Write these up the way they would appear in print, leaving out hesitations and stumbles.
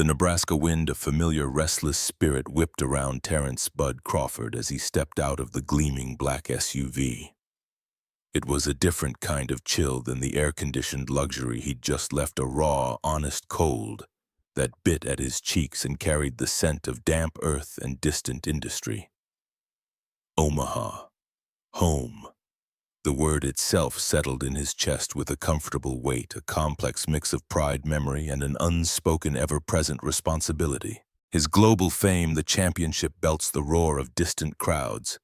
The Nebraska wind, a familiar restless spirit, whipped around Terence "Bud" Crawford as he stepped out of the gleaming black SUV. It was a different kind of chill than the air-conditioned luxury he'd just left, a raw, honest cold that bit at his cheeks and carried the scent of damp earth and distant industry. Omaha. Home. The word itself settled in his chest with a comfortable weight, a complex mix of pride, memory, and an unspoken, ever-present responsibility. His global fame, the championship belts, the roar of distant crowds.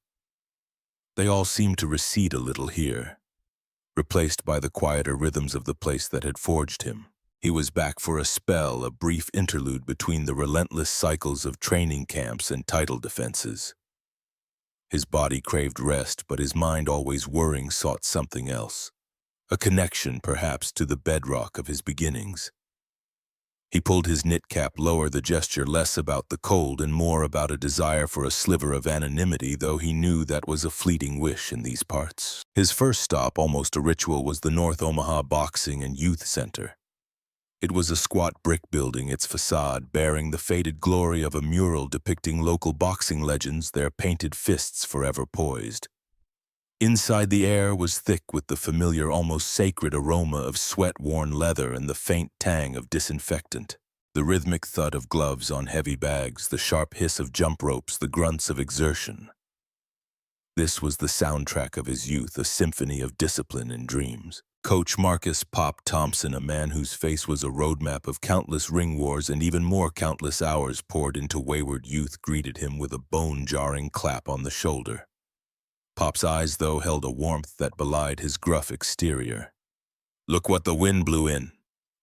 They all seemed to recede a little here, replaced by the quieter rhythms of the place that had forged him. He was back for a spell, a brief interlude between the relentless cycles of training camps and title defenses. His body craved rest, but his mind, always worrying, sought something else. A connection, perhaps, to the bedrock of his beginnings. He pulled his knit cap lower, the gesture less about the cold and more about a desire for a sliver of anonymity, though he knew that was a fleeting wish in these parts. His first stop, almost a ritual, was the North Omaha Boxing and Youth Center. It was a squat brick building, its facade bearing the faded glory of a mural depicting local boxing legends, their painted fists forever poised. Inside, the air was thick with the familiar, almost sacred aroma of sweat-worn leather and the faint tang of disinfectant. The rhythmic thud of gloves on heavy bags, the sharp hiss of jump ropes, the grunts of exertion. This was the soundtrack of his youth, a symphony of discipline and dreams. Coach Marcus "Pop" Thompson, a man whose face was a roadmap of countless ring wars and even more countless hours poured into wayward youth, greeted him with a bone-jarring clap on the shoulder. Pop's eyes, though, held a warmth that belied his gruff exterior. "Look what the wind blew in,"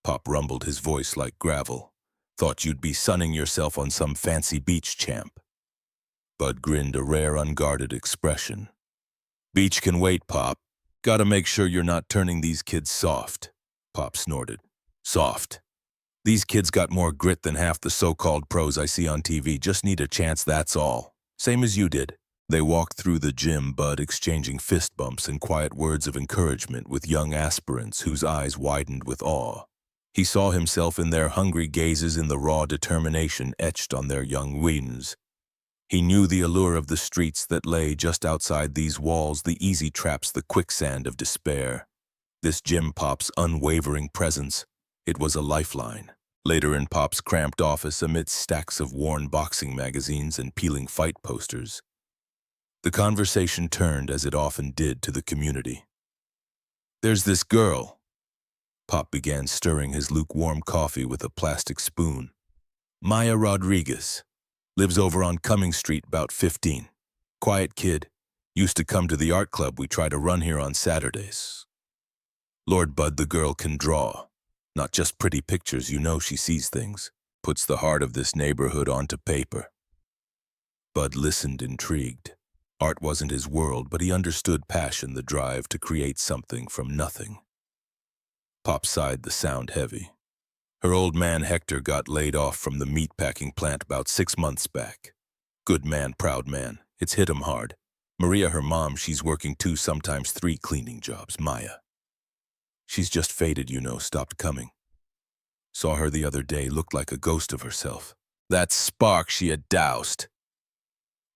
Pop rumbled, his voice like gravel. "Thought you'd be sunning yourself on some fancy beach, champ." Bud grinned, a rare, unguarded expression. "Beach can wait, Pop. Gotta make sure you're not turning these kids soft," Pop snorted. "Soft? These kids got more grit than half the so-called pros I see on TV. Just need a chance, that's all. Same as you did." They walked through the gym, Bud exchanging fist bumps and quiet words of encouragement with young aspirants whose eyes widened with awe. He saw himself in their hungry gazes, in the raw determination etched on their young wings. He knew the allure of the streets that lay just outside these walls, the easy traps, the quicksand of despair. This gym, Pop's unwavering presence, it was a lifeline. Later, in Pop's cramped office, amidst stacks of worn boxing magazines and peeling fight posters, the conversation turned, as it often did, to the community. "There's this girl." Pop began stirring his lukewarm coffee with a plastic spoon. "Maya Rodriguez. Lives over on Cumming Street, about 15. Quiet kid. Used to come to the art club we try to run here on Saturdays. Lord, Bud, the girl can draw. Not just pretty pictures, you know she sees things. Puts the heart of this neighborhood onto paper." Bud listened, intrigued. Art wasn't his world, but he understood passion, the drive to create something from nothing. Pop sighed, the sound heavy. Her old man Hector got laid off from the meatpacking plant about 6 months back. Good man, proud man. It's hit him hard. Maria, her mom, she's working 2, sometimes 3 cleaning jobs. Maya. She's just faded, you know, stopped coming. Saw her the other day, looked like a ghost of herself. That spark she had doused.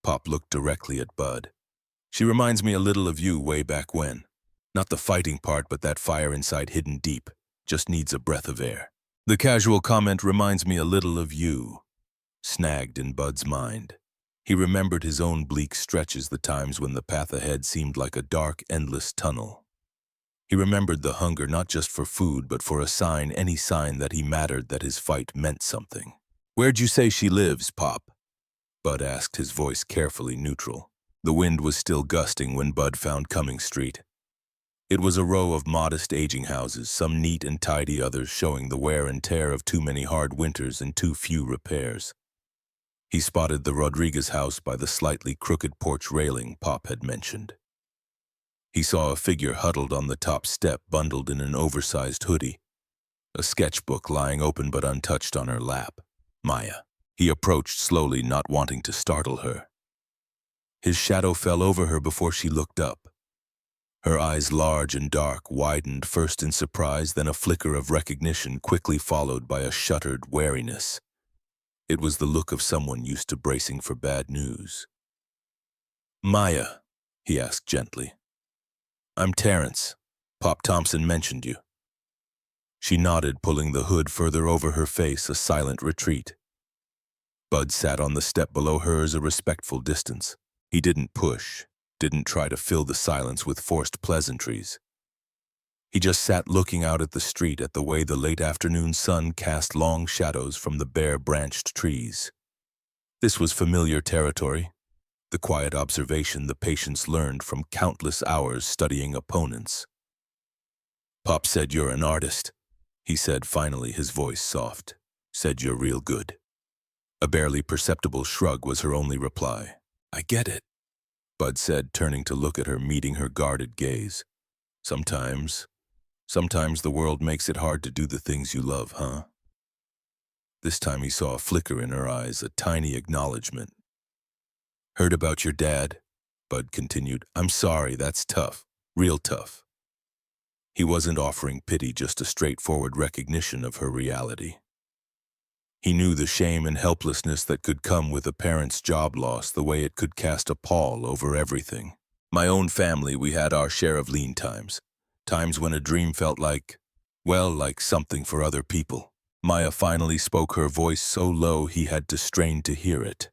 Pop looked directly at Bud. "She reminds me a little of you way back when. Not the fighting part, but that fire inside hidden deep. Just needs a breath of air." The casual comment, "reminds me a little of you," snagged in Bud's mind. He remembered his own bleak stretches, the times when the path ahead seemed like a dark, endless tunnel. He remembered the hunger, not just for food, but for a sign, any sign that he mattered, that his fight meant something. "Where'd you say she lives, Pop?" Bud asked, his voice carefully neutral. The wind was still gusting when Bud found Cumming Street. It was a row of modest aging houses, some neat and tidy, others showing the wear and tear of too many hard winters and too few repairs. He spotted the Rodriguez house by the slightly crooked porch railing Pop had mentioned. He saw a figure huddled on the top step, bundled in an oversized hoodie, a sketchbook lying open but untouched on her lap. Maya. He approached slowly, not wanting to startle her. His shadow fell over her before she looked up. Her eyes, large and dark, widened first in surprise, then a flicker of recognition, quickly followed by a shuttered wariness. It was the look of someone used to bracing for bad news. "Maya," he asked gently. "I'm Terence. Pop Thompson mentioned you." She nodded, pulling the hood further over her face, a silent retreat. Bud sat on the step below hers, a respectful distance. He didn't push, didn't try to fill the silence with forced pleasantries. He just sat looking out at the street, at the way the late afternoon sun cast long shadows from the bare branched trees. This was familiar territory, the quiet observation the patients learned from countless hours studying opponents. "Pop said you're an artist," he said finally, his voice soft. "Said you're real good." A barely perceptible shrug was her only reply. "I get it," Bud said, turning to look at her, meeting her guarded gaze. Sometimes the world makes it hard to do the things you love, huh?" This time he saw a flicker in her eyes, a tiny acknowledgement. "Heard about your dad," Bud continued. "I'm sorry, that's tough, real tough." He wasn't offering pity, just a straightforward recognition of her reality. He knew the shame and helplessness that could come with a parent's job loss, the way it could cast a pall over everything. "My own family, we had our share of lean times. Times when a dream felt like, well, like something for other people." Maya finally spoke, her voice so low he had to strain to hear it.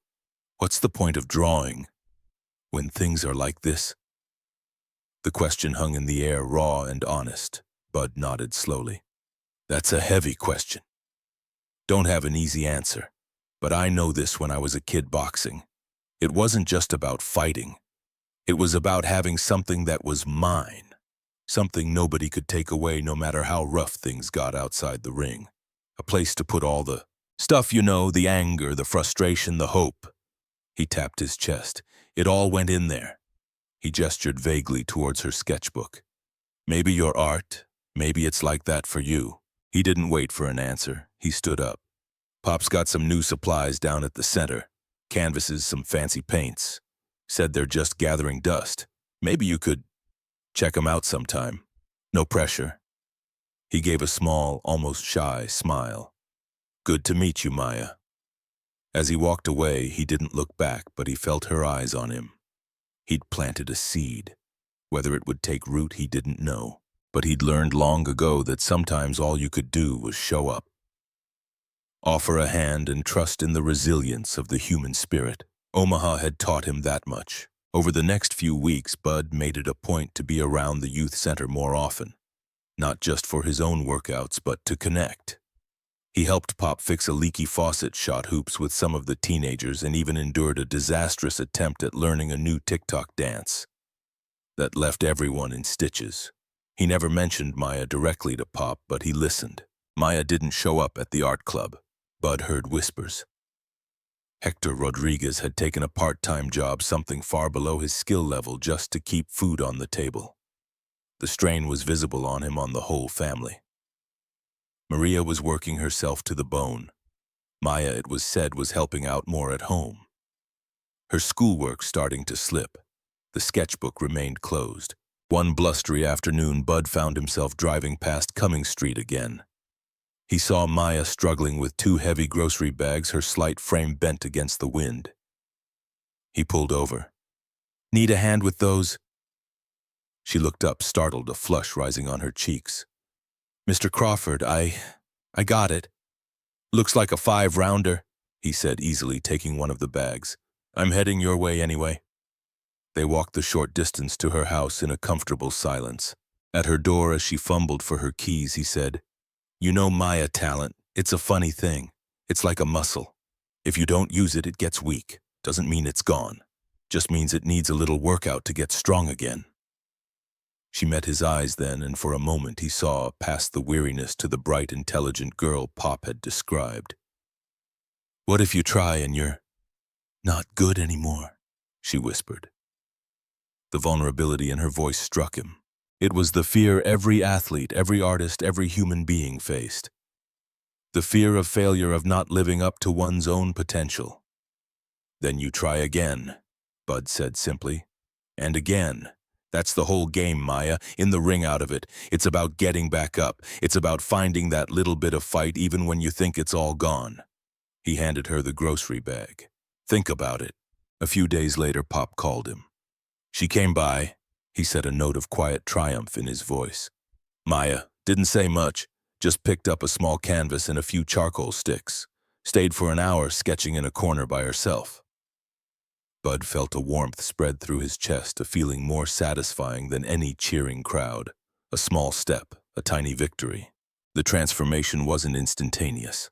"What's the point of drawing when things are like this?" The question hung in the air, raw and honest. Bud nodded slowly. "That's a heavy question. Don't have an easy answer, but I know this when I was a kid boxing. It wasn't just about fighting. It was about having something that was mine, something nobody could take away no matter how rough things got outside the ring. A place to put all the stuff, you know, the anger, the frustration, the hope." He tapped his chest. "It all went in there." He gestured vaguely towards her sketchbook. "Maybe your art, maybe it's like that for you." He didn't wait for an answer. He stood up. "Pop's got some new supplies down at the center. Canvases, some fancy paints. Said they're just gathering dust. Maybe you could check 'em out sometime. No pressure." He gave a small, almost shy smile. "Good to meet you, Maya." As he walked away, he didn't look back, but he felt her eyes on him. He'd planted a seed. Whether it would take root, he didn't know. But he'd learned long ago that sometimes all you could do was show up. Offer a hand and trust in the resilience of the human spirit. Omaha had taught him that much. Over the next few weeks, Bud made it a point to be around the youth center more often. Not just for his own workouts, but to connect. He helped Pop fix a leaky faucet, shot hoops with some of the teenagers, and even endured a disastrous attempt at learning a new TikTok dance that left everyone in stitches. He never mentioned Maya directly to Pop, but he listened. Maya didn't show up at the art club. Bud heard whispers. Hector Rodriguez had taken a part-time job, something far below his skill level, just to keep food on the table. The strain was visible on him, on the whole family. Maria was working herself to the bone. Maya, it was said, was helping out more at home. Her schoolwork starting to slip. The sketchbook remained closed. One blustery afternoon, Bud found himself driving past Cummings Street again. He saw Maya struggling with 2 heavy grocery bags, her slight frame bent against the wind. He pulled over. "Need a hand with those?" She looked up, startled, a flush rising on her cheeks. "Mr. Crawford, I got it. Looks like a 5-rounder, he said easily, taking one of the bags. "I'm heading your way anyway." They walked the short distance to her house in a comfortable silence. At her door, as she fumbled for her keys, he said, "You know Maya talent. It's a funny thing. It's like a muscle. If you don't use it, it gets weak. Doesn't mean it's gone. Just means it needs a little workout to get strong again." She met his eyes then, and for a moment he saw past the weariness to the bright, intelligent girl Pop had described. "What if you try and you're not good anymore?" she whispered. The vulnerability in her voice struck him. It was the fear every athlete, every artist, every human being faced. The fear of failure, of not living up to one's own potential. "Then you try again," Bud said simply. "And again. That's the whole game, Maya. In the ring, out of it. It's about getting back up. It's about finding that little bit of fight even when you think it's all gone." He handed her the grocery bag. Think about it. A few days later, Pop called him. She came by. He said, a note of quiet triumph in his voice. Maya didn't say much, just picked up a small canvas and a few charcoal sticks. Stayed for an hour sketching in a corner by herself. Bud felt a warmth spread through his chest, a feeling more satisfying than any cheering crowd. A small step, a tiny victory. The transformation wasn't instantaneous.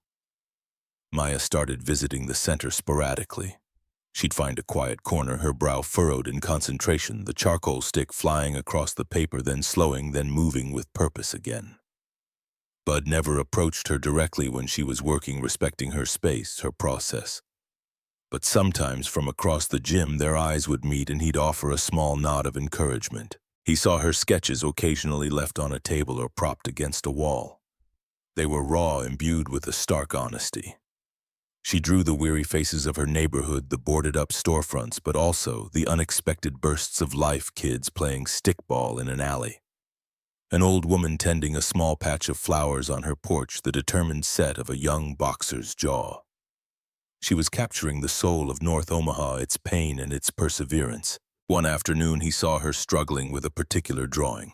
Maya started visiting the center sporadically. She'd find a quiet corner, her brow furrowed in concentration, the charcoal stick flying across the paper, then slowing, then moving with purpose again. Bud never approached her directly when she was working, respecting her space, her process. But sometimes from across the gym, their eyes would meet and he'd offer a small nod of encouragement. He saw her sketches occasionally left on a table or propped against a wall. They were raw, imbued with a stark honesty. She drew the weary faces of her neighborhood, the boarded-up storefronts, but also the unexpected bursts of life, kids playing stickball in an alley. An old woman tending a small patch of flowers on her porch, the determined set of a young boxer's jaw. She was capturing the soul of North Omaha, its pain and its perseverance. One afternoon, he saw her struggling with a particular drawing.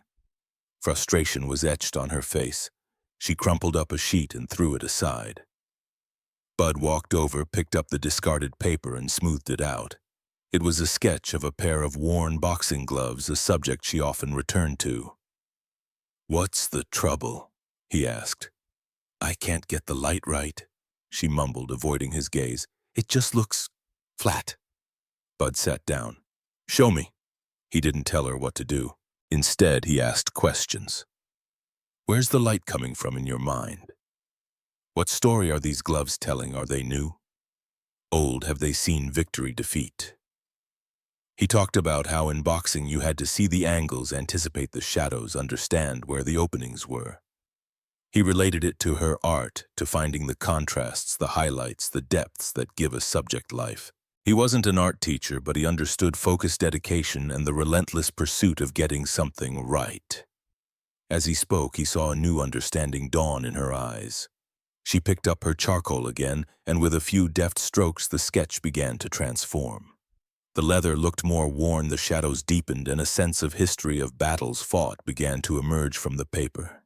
Frustration was etched on her face. She crumpled up a sheet and threw it aside. Bud walked over, picked up the discarded paper, and smoothed it out. It was a sketch of a pair of worn boxing gloves, a subject she often returned to. "What's the trouble?" he asked. "I can't get the light right," she mumbled, avoiding his gaze. "It just looks flat." Bud sat down. "Show me." He didn't tell her what to do. Instead, he asked questions. "Where's the light coming from in your mind? What story are these gloves telling? Are they new? Old? Have they seen victory, defeat?" He talked about how in boxing you had to see the angles, anticipate the shadows, understand where the openings were. He related it to her art, to finding the contrasts, the highlights, the depths that give a subject life. He wasn't an art teacher, but he understood focused dedication and the relentless pursuit of getting something right. As he spoke, he saw a new understanding dawn in her eyes. She picked up her charcoal again, and with a few deft strokes the sketch began to transform. The leather looked more worn, the shadows deepened, and a sense of history of battles fought began to emerge from the paper.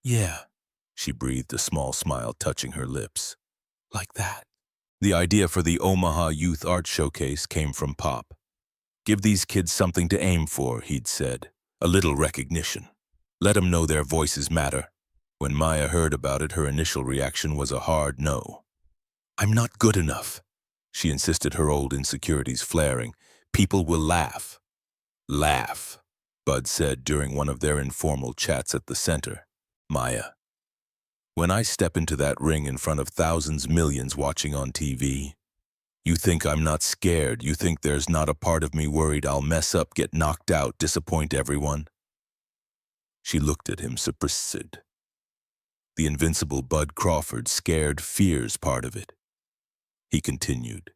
"Yeah," she breathed, a small smile touching her lips. "Like that." The idea for the Omaha Youth Art Showcase came from Pop. "Give these kids something to aim for," he'd said. "A little recognition. Let them know their voices matter." When Maya heard about it, her initial reaction was a hard no. "I'm not good enough," she insisted, her old insecurities flaring. "People will laugh." "Laugh," Bud said during one of their informal chats at the center. "Maya, when I step into that ring in front of thousands, millions watching on TV, you think I'm not scared? You think there's not a part of me worried I'll mess up, get knocked out, disappoint everyone?" She looked at him, surprised. The invincible Bud Crawford, scared fears part of it. He continued,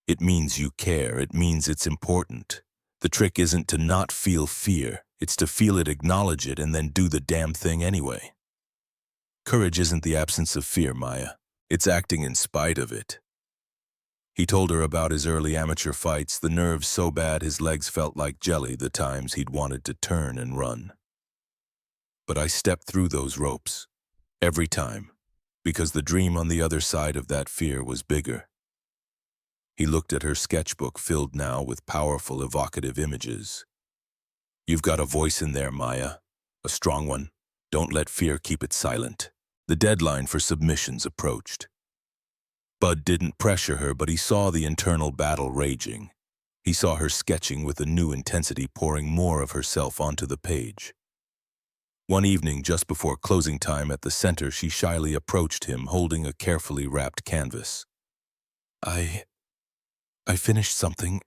"It means you care. It means it's important. The trick isn't to not feel fear. It's to feel it, acknowledge it, and then do the damn thing anyway. Courage isn't the absence of fear, Maya. It's acting in spite of it." He told her about his early amateur fights, the nerves so bad his legs felt like jelly, the times he'd wanted to turn and run. "But I stepped through those ropes. Every time. Because the dream on the other side of that fear was bigger." He looked at her sketchbook, filled now with powerful, evocative images. "You've got a voice in there, Maya. A strong one. Don't let fear keep it silent." The deadline for submissions approached. Bud didn't pressure her, but he saw the internal battle raging. He saw her sketching with a new intensity, pouring more of herself onto the page. One evening, just before closing time at the center, she shyly approached him, holding a carefully wrapped canvas. I finished something,"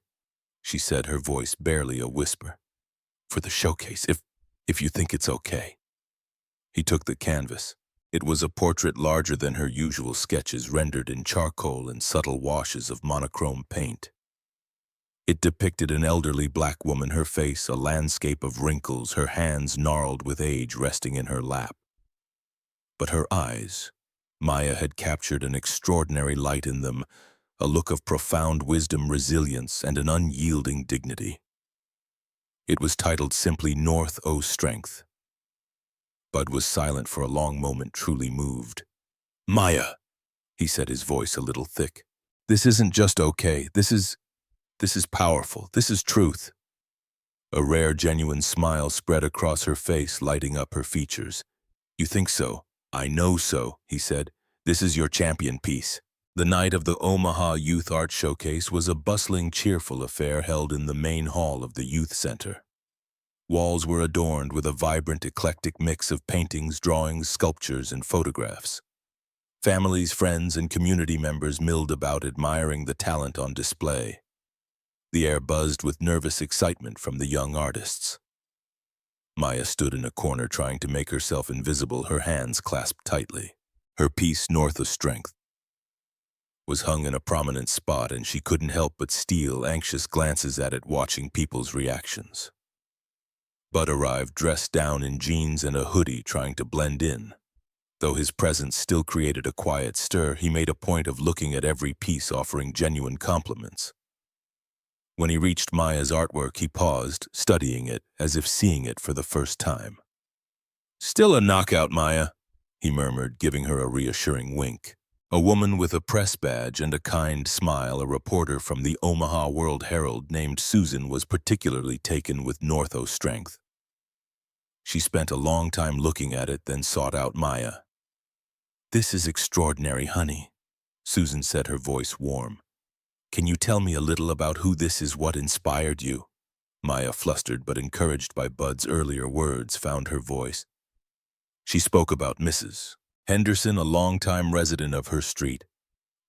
she said, her voice barely a whisper. "For the showcase, if you think it's okay." He took the canvas. It was a portrait larger than her usual sketches, rendered in charcoal and subtle washes of monochrome paint. It depicted an elderly black woman, her face a landscape of wrinkles, her hands gnarled with age resting in her lap. But her eyes, Maya had captured an extraordinary light in them, a look of profound wisdom, resilience, and an unyielding dignity. It was titled simply North O Strength. Bud was silent for a long moment, truly moved. "Maya," he said, his voice a little thick. "This isn't just okay. This is powerful. This is truth." A rare, genuine smile spread across her face, lighting up her features. "You think so? I know so," he said. "This is your champion piece." The night of the Omaha Youth Art Showcase was a bustling, cheerful affair held in the main hall of the youth center. Walls were adorned with a vibrant, eclectic mix of paintings, drawings, sculptures, and photographs. Families, friends, and community members milled about, admiring the talent on display. The air buzzed with nervous excitement from the young artists. Maya stood in a corner trying to make herself invisible, her hands clasped tightly. Her piece, North of Strength, was hung in a prominent spot, and she couldn't help but steal anxious glances at it, watching people's reactions. Bud arrived dressed down in jeans and a hoodie, trying to blend in. Though his presence still created a quiet stir, he made a point of looking at every piece, offering genuine compliments. When he reached Maya's artwork, he paused, studying it, as if seeing it for the first time. "Still a knockout, Maya," he murmured, giving her a reassuring wink. A woman with a press badge and a kind smile, a reporter from the Omaha World Herald named Susan, was particularly taken with North O Strength. She spent a long time looking at it, then sought out Maya. "This is extraordinary, honey," Susan said, her voice warm. "Can you tell me a little about who this is, what inspired you?" Maya, flustered but encouraged by Bud's earlier words, found her voice. She spoke about Mrs. Henderson, a longtime resident of her street,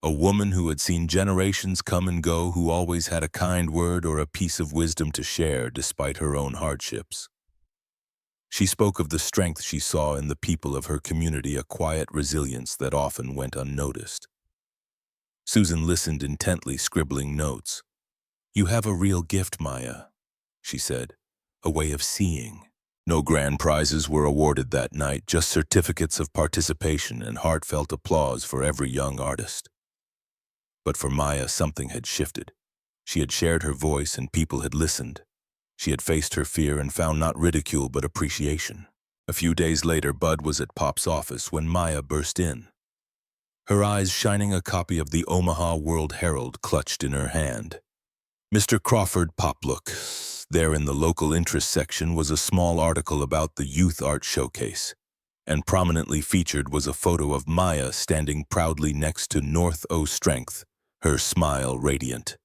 a woman who had seen generations come and go, who always had a kind word or a piece of wisdom to share despite her own hardships. She spoke of the strength she saw in the people of her community, a quiet resilience that often went unnoticed. Susan listened intently, scribbling notes. "You have a real gift, Maya," she said, "a way of seeing." No grand prizes were awarded that night, just certificates of participation and heartfelt applause for every young artist. But for Maya, something had shifted. She had shared her voice and people had listened. She had faced her fear and found not ridicule but appreciation. A few days later, Bud was at Pop's office when Maya burst in. Her eyes shining, a copy of the Omaha World Herald clutched in her hand. "Mr. Crawford, Pop, look." There in the local interest section was a small article about the Youth Art Showcase, and prominently featured was a photo of Maya standing proudly next to North O Strength, her smile radiant.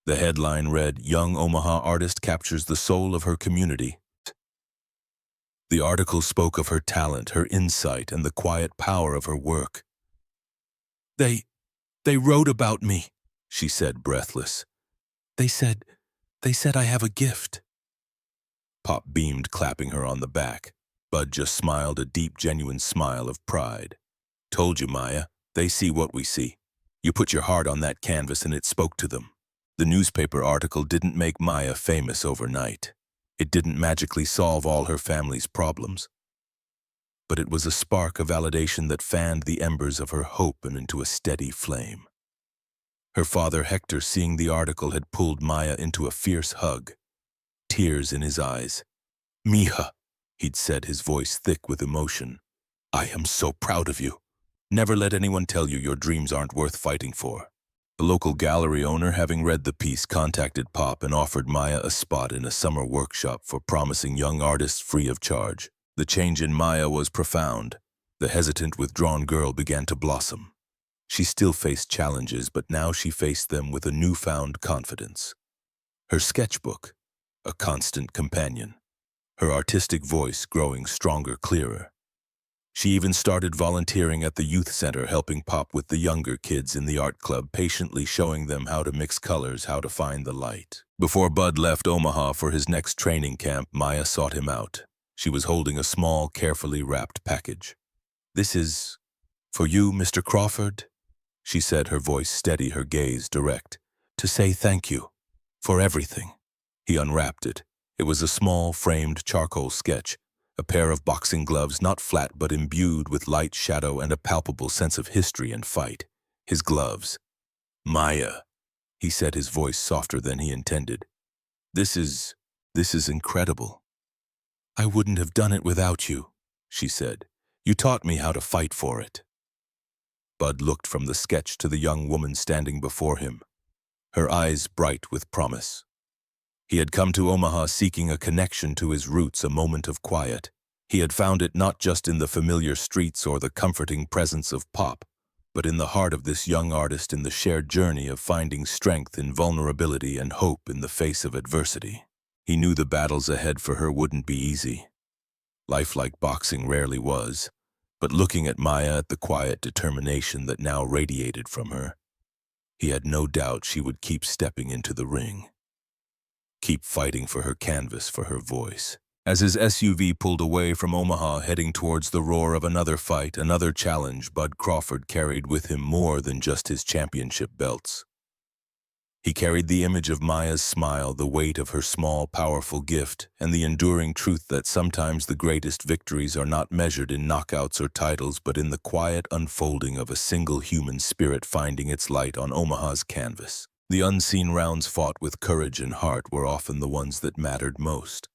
The headline read, "Young Omaha Artist Captures the Soul of Her Community." The article spoke of her talent, her insight, and the quiet power of her work. They wrote about me," she said, breathless. They said I have a gift." Pop beamed, clapping her on the back. Bud just smiled, a deep, genuine smile of pride. "Told you, Maya, they see what we see. You put your heart on that canvas and it spoke to them." The newspaper article didn't make Maya famous overnight. It didn't magically solve all her family's problems. But it was a spark of validation that fanned the embers of her hope and into a steady flame. Her father, Hector, seeing the article, had pulled Maya into a fierce hug, tears in his eyes. "Mija," he'd said, his voice thick with emotion, "I am so proud of you. Never let anyone tell you your dreams aren't worth fighting for." The local gallery owner, having read the piece, contacted Pop and offered Maya a spot in a summer workshop for promising young artists free of charge. The change in Maya was profound. The hesitant, withdrawn girl began to blossom. She still faced challenges, but now she faced them with a newfound confidence. Her sketchbook, a constant companion. Her artistic voice growing stronger, clearer. She even started volunteering at the youth center, helping Pop with the younger kids in the art club, patiently showing them how to mix colors, how to find the light. Before Bud left Omaha for his next training camp, Maya sought him out. She was holding a small, carefully wrapped package. "This is for you, Mr. Crawford," she said, her voice steady, her gaze direct. "To say thank you for everything." He unwrapped it. It was a small, framed charcoal sketch, A pair of boxing gloves, not flat but imbued with light, shadow, and a palpable sense of history and fight. His gloves. "Maya," he said, his voice softer than he intended. This is incredible." "I wouldn't have done it without you," she said. "You taught me how to fight for it." Bud looked from the sketch to the young woman standing before him, her eyes bright with promise. He had come to Omaha seeking a connection to his roots, a moment of quiet. He had found it not just in the familiar streets or the comforting presence of Pop, but in the heart of this young artist, in the shared journey of finding strength in vulnerability and hope in the face of adversity. He knew the battles ahead for her wouldn't be easy. Life like boxing rarely was, but looking at Maya, at the quiet determination that now radiated from her, he had no doubt she would keep stepping into the ring. Keep fighting for her canvas, for her voice. As his SUV pulled away from Omaha, heading towards the roar of another fight, another challenge, Bud Crawford carried with him more than just his championship belts. He carried the image of Maya's smile, the weight of her small, powerful gift, and the enduring truth that sometimes the greatest victories are not measured in knockouts or titles, but in the quiet unfolding of a single human spirit finding its light on Omaha's canvas. The unseen rounds fought with courage and heart were often the ones that mattered most.